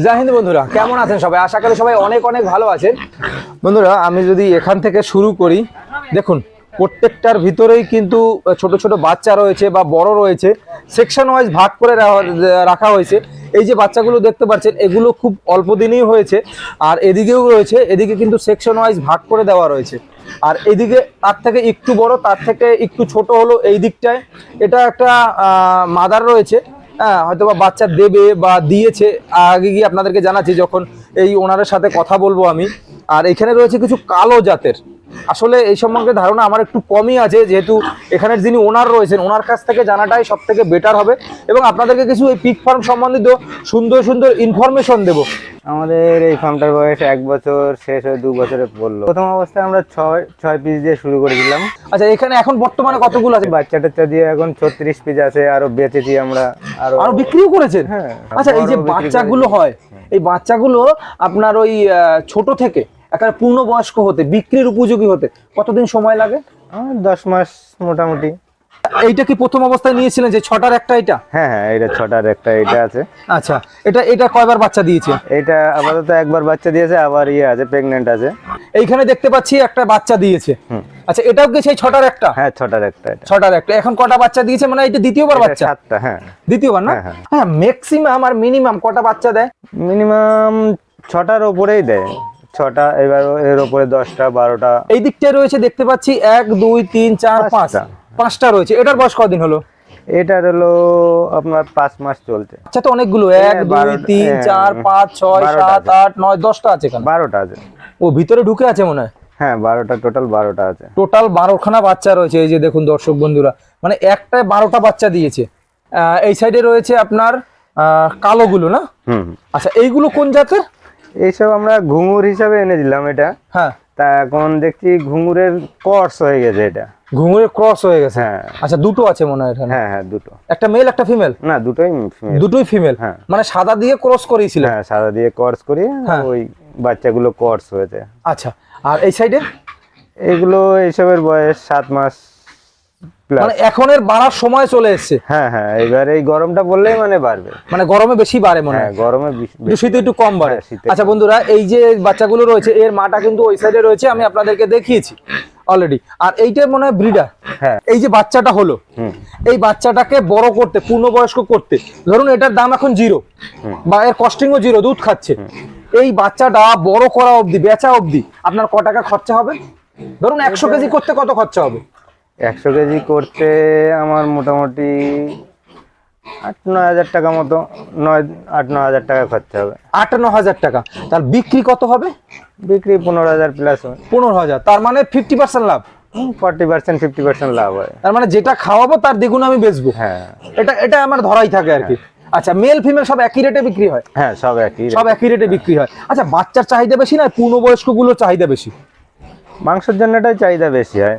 জয় হিন্দ বন্ধুরা, কেমন আছেন সবাই? আশা করি সবাই অনেক অনেক ভালো আছেন। বন্ধুরা, আমি যদি এখান থেকে শুরু করি, দেখুন প্রত্যেকটার ভিতরেই কিন্তু ছোট ছোট বাচ্চা রয়েছে বা বড় রয়েছে, সেকশন ওয়াইজ ভাগ করে রাখা হয়েছে। এই যে বাচ্চাগুলো দেখতে পাচ্ছেন, এগুলো খুব অল্প দিনেই হয়েছে। আর এদিকেও রয়েছে, এদিকে কিন্তু সেকশন ওয়াইজ ভাগ করে দেওয়া রয়েছে। আর এদিকে তার থেকে একটু বড়, তার থেকে একটু ছোট হলো এই দিকটায়। এটা একটা মাদার রয়েছে, হ্যাঁ, হয়তো বা বাচ্চা দেবে বা দিয়েছে। আগে গিয়ে আপনাদেরকে জানাচ্ছি যখন এই ওনারের সাথে কথা বলবো আমি। আর এখানে রয়েছে কিছু কালো জাতের। আসলে এই সম্পর্কে ধারণা আমার একটু কমই আছে, যেহেতু এখানের যিনি ওনার রয়েছেন ওনার কাছ থেকে জানাটাই সব থেকে বেটার হবে। এবং আপনাদেরকে কিছু এই পিগ ফার্ম সম্বন্ধিত সুন্দর সুন্দর ইনফরমেশন দেবো। আমাদের এই ফার্মটার বয়স 1 বছর শেষ হয়ে 2 বছরে পড়লো। প্রথম অবস্থায় আমরা ছয় পিস দিয়ে শুরু করেছিলাম। আচ্ছা, এখানে এখন বর্তমানে কতগুলো আছে? বাচ্চা টাচ্চা দিয়ে এখন 36 পিস আছে, আরো বেচেছি আমরা, আরো বিক্রিও করেছেন? হ্যাঁ। আচ্ছা, এই যে বাচ্চাগুলো হয়, এই বাচ্চাগুলো আপনার ওই ছোট থেকে একটা পূর্ণবয়স্ক হতে, বিক্রির উপযোগী হতে কতদিন সময় লাগে? 10 মাস মোটামুটি। এইটা কি প্রথম অবস্থায় নিয়েছিলেন যে 6টার একটা? এটা হ্যাঁ হ্যাঁ, এটা 6টার একটা এটা আছে। আচ্ছা, এটা কয়বার বাচ্চা দিয়েছে? এটা আপাতত একবার বাচ্চা দিয়েছে, আবার আছে প্রেগন্যান্ট আছে। এইখানে দেখতে পাচ্ছি একটা বাচ্চা দিয়েছে। আচ্ছা, এটাও কি সেই 6টার একটা? হ্যাঁ, 6টার একটা। এটা 6টার একটা। এখন কটা বাচ্চা দিয়েছে? মানে এটা দ্বিতীয়বার বাচ্চা? 7টা। হ্যাঁ, দ্বিতীয়বার না? হ্যাঁ। ম্যাক্সিমাম আর মিনিমাম কটা বাচ্চা দেয়? মিনিমাম 6টার উপরেই দেয়। 6টা, এবার এর উপরে 10টা 12টা। এই দিকটায় রয়েছে দেখতে পাচ্ছি 1 2 3 4 5 5টা রয়েছে। এটার বয়স কদিন হলো? এটার হলো আপনার 5 মাস চলছে। আচ্ছা, তো অনেকগুলো। 1 2 3 4 5 6 7 8 9 10টা আছে। কেন? 12টা আছে। ও ভিতরে ঢুকে আছে মনে হয়। হ্যাঁ, 12টা, টোটাল 12টা আছে। টোটাল 12খানা বাচ্চা রয়েছে। এই যে দেখুন দর্শক বন্ধুরা, মানে একটায় 12টা বাচ্চা দিয়েছে। এই সাইডে রয়েছে আপনার কালোগুলো না? আচ্ছা, এইগুলো কোন জাতের? এইসব আমরা ঘুঙুর হিসাবে এনেছিলাম এটা। হ্যাঁ, তা এখন দেখছি ঘুঙুরের ক্রস হয়ে গেছে এটা। ঘুঙুরের ক্রস হয়ে গেছে? হ্যাঁ। আচ্ছা, দুটো আছে মনে হয় এখানে? হ্যাঁ হ্যাঁ, দুটো। একটা মেল একটা ফিমেল? না, দুটোই female। দুটোই ফিমেল। হ্যাঁ। মানে সাদা দিয়ে ক্রস করেছিল? হ্যাঁ, সাদা দিয়ে ক্রস করি, ওই বাচ্চাগুলো ক্রস হয়েছে। আচ্ছা, আর এই সাইডে এগুলো এইসবের বয়স 7 মাস প্লাস। মানে এখন এর বাড়ার সময় চলে এসেছে? হ্যাঁ হ্যাঁ, এবার এই গরমটা পড়লেই মানে বাড়বে। মানে গরমে বেশি বাড়ে মনে হয়? গরমে শীতে একটু কম বাড়ে। আচ্ছা বন্ধুরা, এই যে বাচ্চাগুলো রয়েছে এর মাটা কিন্তু ওই সাইডে রয়েছে, আমি আপনাদেরকে দেখিয়েছি অলরেডি। আর এইটা মনে হয় ব্রিডার। হ্যাঁ। এই যে বাচ্চাটা হলো, এই বাচ্চাটাকে বড় করতে, পূর্ণবয়স্ক করতে, ধরুন এটার দাম এখন 0 বা এর কস্টিংও 0, দুধ খাচ্ছে। এই বাচ্চাটা বড় করা অবধি, বেচা অবধি আপনার ক টাকা খরচা হবে? ধরুন 100 কেজি করতে কত খরচা হবে? 100 কেজি করতে আমার মোটামুটি 8-9 হাজার টাকা মতো, 8-9 হাজার টাকা খরচা হবে। 8-9 হাজার টাকা। তার বিক্রি কত হবে? বিক্রি 15,000 প্লাস হবে। 15,000, তার মানে 50% লাভ। 40% 50% লাভ হয়। তার মানে যেটা খাওয়াবো তার দ্বিগুণ আমি বেচবো। হ্যাঁ, এটা আমার ধরাই থাকে আর কি। আচ্ছা, মেল ফিমেল সব একই রেটে বিক্রি হয়? হ্যাঁ, সব একই রেটে বিক্রি হয়। আচ্ছা, বাচ্চার চাহিদা বেশি না পূর্ণবয়স্ক গুলোর চাহিদা বেশি? মাংসের জন্য এটাই চাহিদা বেশি হয়।